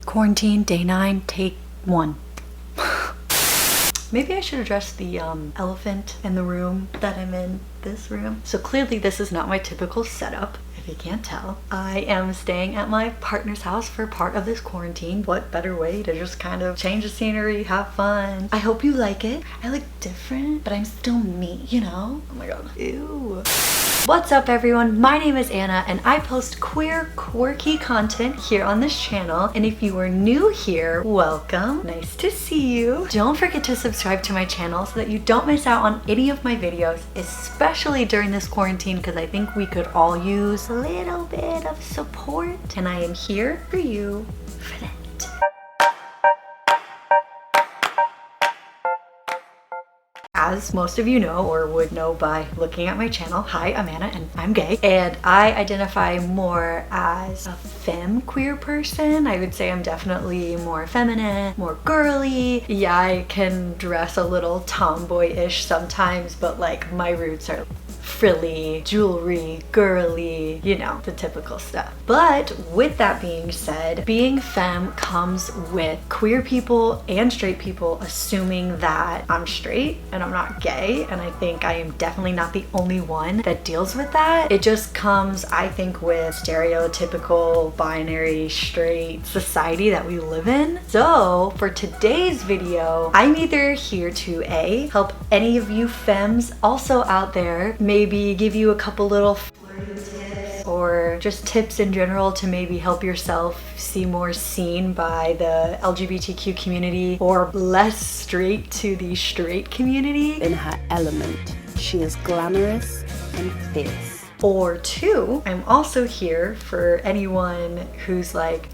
Quarantine, day 9, take 1. Maybe I should address the elephant in the room that I'm in, this room. So clearly this is not my typical setup, if you can't tell. I am staying at my partner's house for part of this quarantine. What better way to just kind of change the scenery, have fun. I hope you like it. I look different, but I'm still me, you know? Oh my god. Ew. What's up everyone? My name is Anna and I post queer, quirky content here on this channel. And if you are new here, welcome. Nice to see you. Don't forget to subscribe to my channel so that you don't miss out on any of my videos, especially during this quarantine, because I think we could all use a little bit of support. And I am here for you for that. As most of you know or would know by looking at my channel, hi, I'm Anna and I'm gay. And I identify more as a femme queer person. I would say I'm definitely more feminine, more girly. Yeah, I can dress a little tomboy-ish sometimes, but like my roots are frilly, jewelry, girly, you know, the typical stuff. But with that being said, being femme comes with queer people and straight people assuming that I'm straight and I'm not gay, and I think I am definitely not the only one that deals with that. It just comes, I think, with stereotypical binary straight society that we live in. So for today's video, I'm either here to A, help any of you femmes also out there, maybe give you a couple little flirty tips or just tips in general to maybe help yourself see more seen by the LGBTQ community or less straight to the straight community. In her element, she is glamorous and fierce. Or 2, I'm also here for anyone who's like,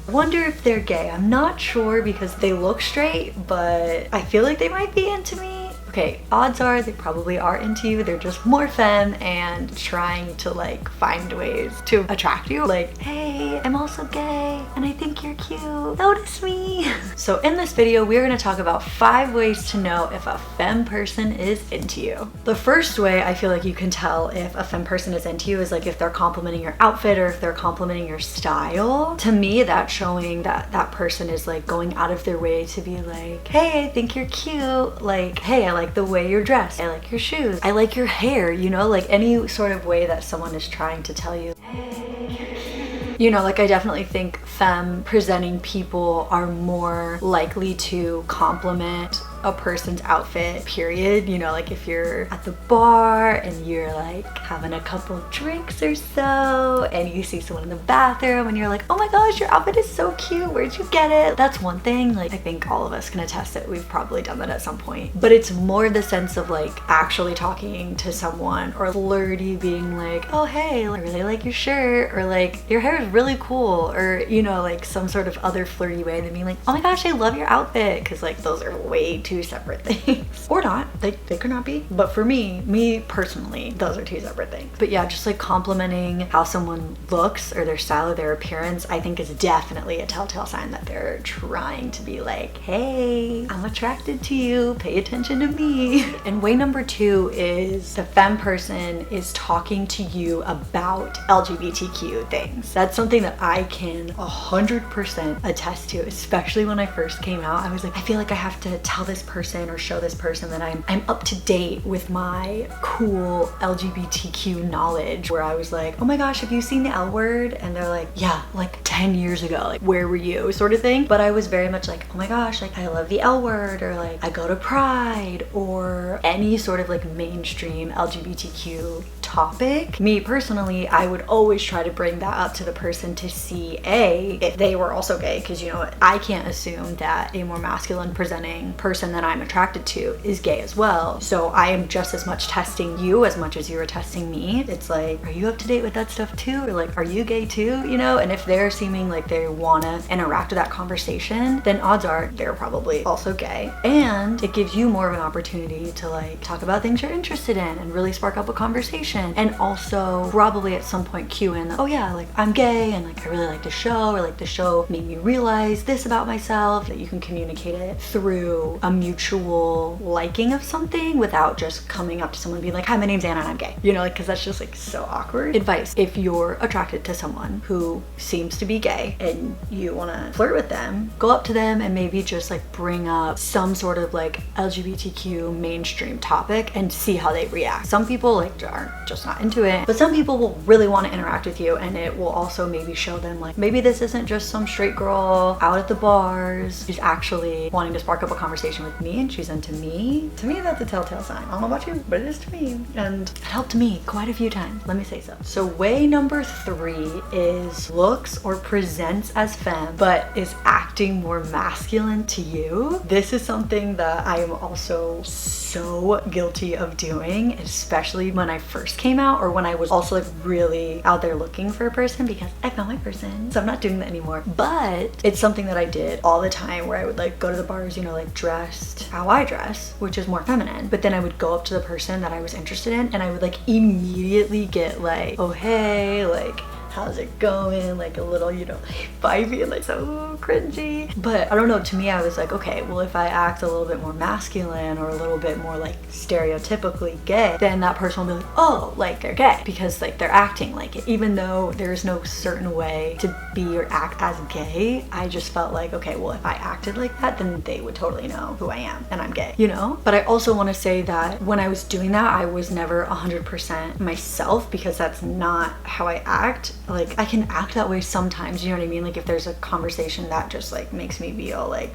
wonder if they're gay. I'm not sure because they look straight, but I feel like they might be into me. Okay, odds are they probably are into you. They're just more femme and trying to like find ways to attract you. Like, hey, I'm also gay and I think you're cute. Notice me. So in this video, we're gonna talk about 5 ways to know if a femme person is into you. The first way I feel like you can tell if a femme person is into you is like if they're complimenting your outfit or if they're complimenting your style. To me, that's showing that that person is like going out of their way to be like, hey, I think you're cute. Like, hey, I like the way you're dressed. I like your shoes. I like your hair, you know, like any sort of way that someone is trying to tell you, hey, you know, like I definitely think femme presenting people are more likely to compliment a person's outfit, period. You know, like if you're at the bar and you're like having a couple drinks or so and you see someone in the bathroom and you're like, oh my gosh, your outfit is so cute, where'd you get it? That's one thing. Like I think all of us can attest that we've probably done that at some point, but it's more the sense of like actually talking to someone or flirty being like, oh hey, I really like your shirt, or like your hair is really cool, or you know, like some sort of other flirty way than being like, oh my gosh, I love your outfit, because like those are way too separate things. Or not, they could not be, but for me personally, those are 2 separate things. But yeah, just like complimenting how someone looks or their style or their appearance, I think is definitely a telltale sign that they're trying to be like, hey, I'm attracted to you, pay attention to me. And way number 2 is the femme person is talking to you about LGBTQ things. That's something that I can 100% attest to, especially when I first came out. I was like, I feel like I have to tell this person or show this person that I'm up to date with my cool LGBTQ knowledge, where I was like, oh my gosh, have you seen the L Word? And they're like, yeah, like 10 years ago, like where were you, sort of thing. But I was very much like, oh my gosh, like I love the L Word, or like I go to Pride, or any sort of like mainstream LGBTQ topic. Me personally, I would always try to bring that up to the person to see A, if they were also gay, because you know, I can't assume that a more masculine presenting person that I'm attracted to is gay as well. So I am just as much testing you as much as you are testing me. It's like, are you up to date with that stuff too? Or like, are you gay too? You know, and if they're seeming like they wanna interact with that conversation, then odds are they're probably also gay. And it gives you more of an opportunity to like talk about things you're interested in and really spark up a conversation conversation, and also probably at some point cue in, oh yeah, like I'm gay and like I really like the show, or like the show made me realize this about myself. That you can communicate it through a mutual liking of something without just coming up to someone and being like, hi, my name's Anna and I'm gay. You know, like, because that's just like so awkward. Advice: if you're attracted to someone who seems to be gay and you want to flirt with them, go up to them and maybe just like bring up some sort of like LGBTQ mainstream topic and see how they react. Some people like aren't just not into it, but some people will really want to interact with you, and it will also maybe show them like maybe this isn't just some straight girl out at the bars. She's actually wanting to spark up a conversation with me and she's into me. To me, that's a telltale sign. I don't know about you, but it is to me, and it helped me quite a few times, let me say so. So way number 3 is looks or presents as femme but is acting more masculine to you. This is something that I am also so guilty of doing, especially when I first came out, or when I was also like really out there looking for a person, because I found my person. So I'm not doing that anymore, but it's something that I did all the time, where I would like go to the bars, you know, like dressed how I dress, which is more feminine, but then I would go up to the person that I was interested in and I would like immediately get like, oh hey, like how's it going, like a little, you know, like vibey and like so cringy. But I don't know, to me I was like, okay, well if I act a little bit more masculine or a little bit more like stereotypically gay, then that person will be like, oh, like they're gay, because like they're acting like it. Even though there's no certain way to be or act as gay, I just felt like, okay, well if I acted like that, then they would totally know who I am and I'm gay, you know? But I also want to say that when I was doing that, I was never 100% myself, because that's not how I act. Like I can act that way sometimes, you know what I mean? Like if there's a conversation that just like makes me feel like,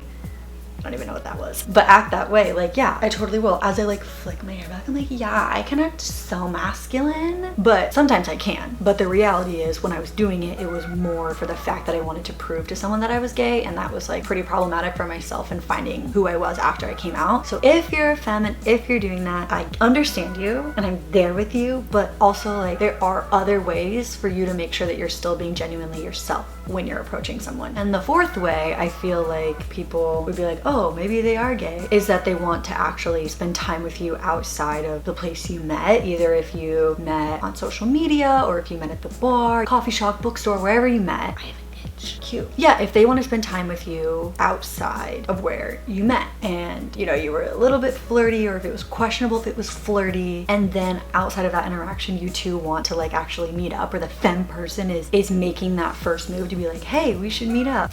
I don't even know what that was, but act that way, like yeah, I totally will. As I like flick my hair back, I'm like, yeah, I can act so masculine, but sometimes I can. But the reality is, when I was doing it, it was more for the fact that I wanted to prove to someone that I was gay, and that was like pretty problematic for myself in finding who I was after I came out. So if you're a femme and if you're doing that, I understand you and I'm there with you, but also like there are other ways for you to make sure that you're still being genuinely yourself when you're approaching someone. And the fourth way I feel like people would be like, oh, maybe they are gay, is that they want to actually spend time with you outside of the place you met, either if you met on social media or if you met at the bar, coffee shop, bookstore, wherever you met. I have an itch. Cute. Yeah, if they want to spend time with you outside of where you met, and you know, you were a little bit flirty, or if it was questionable if it was flirty, and then outside of that interaction you two want to like actually meet up, or the femme person is making that first move to be like, hey, we should meet up.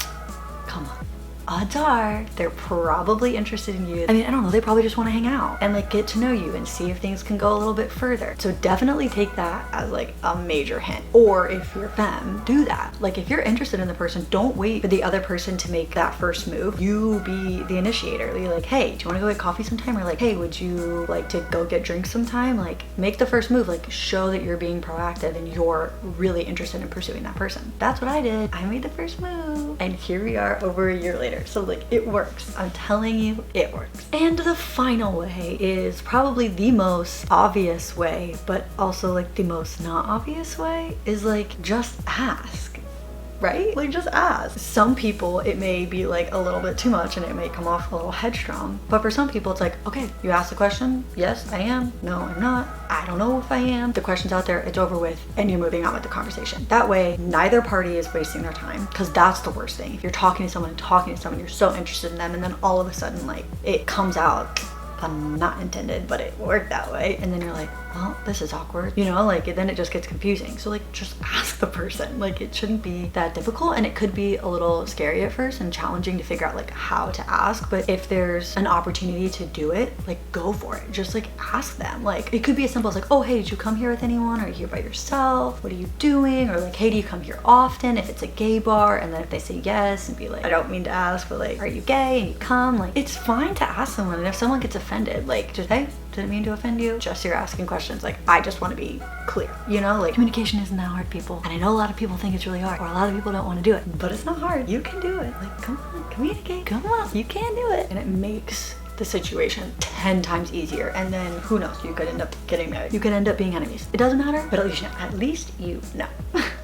Come on. Odds are they're probably interested in you. I mean, I don't know, they probably just want to hang out and like get to know you and see if things can go a little bit further. So definitely take that as like a major hint. Or if you're femme, do that. Like if you're interested in the person, don't wait for the other person to make that first move. You be the initiator. You're like, hey, do you want to go get coffee sometime? Or like, hey, would you like to go get drinks sometime? Like make the first move, like show that you're being proactive and you're really interested in pursuing that person. That's what I did. I made the first move and here we are over a year later. So like it works. I'm telling you, it works. And the final way is probably the most obvious way, but also like the most not obvious way, is like just ask. Right? Like just ask. Some people it may be like a little bit too much and it may come off a little headstrong, but for some people it's like, okay, you asked the question, yes I am, no I'm not, I don't know if I am, the question's out there, it's over with, and you're moving on with the conversation. That way neither party is wasting their time, because that's the worst thing. If you're talking to someone, you're so interested in them, and then all of a sudden like it comes out, not intended, but it worked that way, and then you're like, well, this is awkward, you know, like then it just gets confusing. So like just ask the person. Like it shouldn't be that difficult, and it could be a little scary at first and challenging to figure out like how to ask, but if there's an opportunity to do it, like go for it. Just like ask them. Like it could be as simple as like, oh hey, did you come here with anyone? Are you here by yourself? What are you doing? Or like, hey, do you come here often, if it's a gay bar? And then if they say yes, and be like, I don't mean to ask, but like, are you gay? And you come. Like it's fine to ask someone, and if someone gets offended, like just, hey, didn't mean to offend you, just you're asking questions. Like I just want to be clear, you know, like communication isn't that hard, people. And I know a lot of people think it's really hard, or a lot of people don't want to do it, but it's not hard. You can do it. Like come on, communicate, come on, you can do it. And it makes the situation 10 times easier. And then who knows, you could end up getting married, you could end up being enemies. It doesn't matter, but at least you know.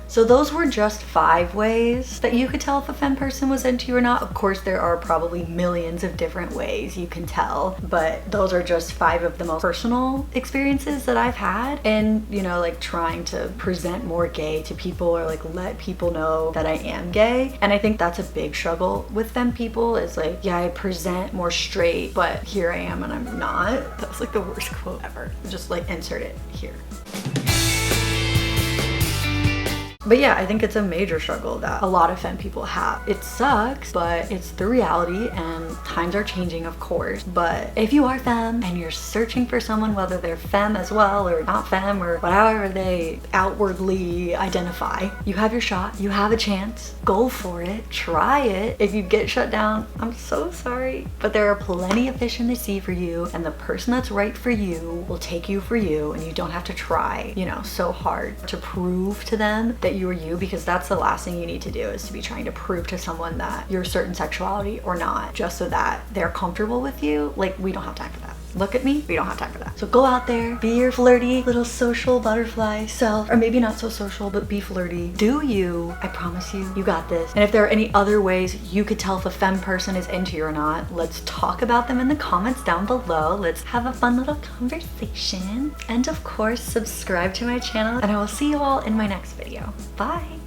So those were just 5 ways that you could tell if a femme person was into you or not. Of course, there are probably millions of different ways you can tell, but those are just 5 of the most personal experiences that I've had. And, you know, like trying to present more gay to people or like let people know that I am gay. And I think that's a big struggle with femme people is like, yeah, I present more straight, but here I am and I'm not. That was like the worst quote ever. Just like insert it here. But yeah, I think it's a major struggle that a lot of femme people have. It sucks, but it's the reality and times are changing, of course. But if you are femme and you're searching for someone, whether they're femme as well or not femme or however they outwardly identify, you have your shot, you have a chance, go for it, try it. If you get shut down, I'm so sorry, but there are plenty of fish in the sea for you, and the person that's right for you will take you for you, and you don't have to try, you know, so hard to prove to them that you are you, because that's the last thing you need to do, is to be trying to prove to someone that you're a certain sexuality or not just so that they're comfortable with you. Like, we don't have time for that. Look at me, we don't have time for that. So go out there, be your flirty little social butterfly self, or maybe not so social, but be flirty. Do you. I promise you, you got this. And if there are any other ways you could tell if a femme person is into you or not, let's talk about them in the comments down below. Let's have a fun little conversation. And of course, subscribe to my channel, and I will see you all in my next video. Bye.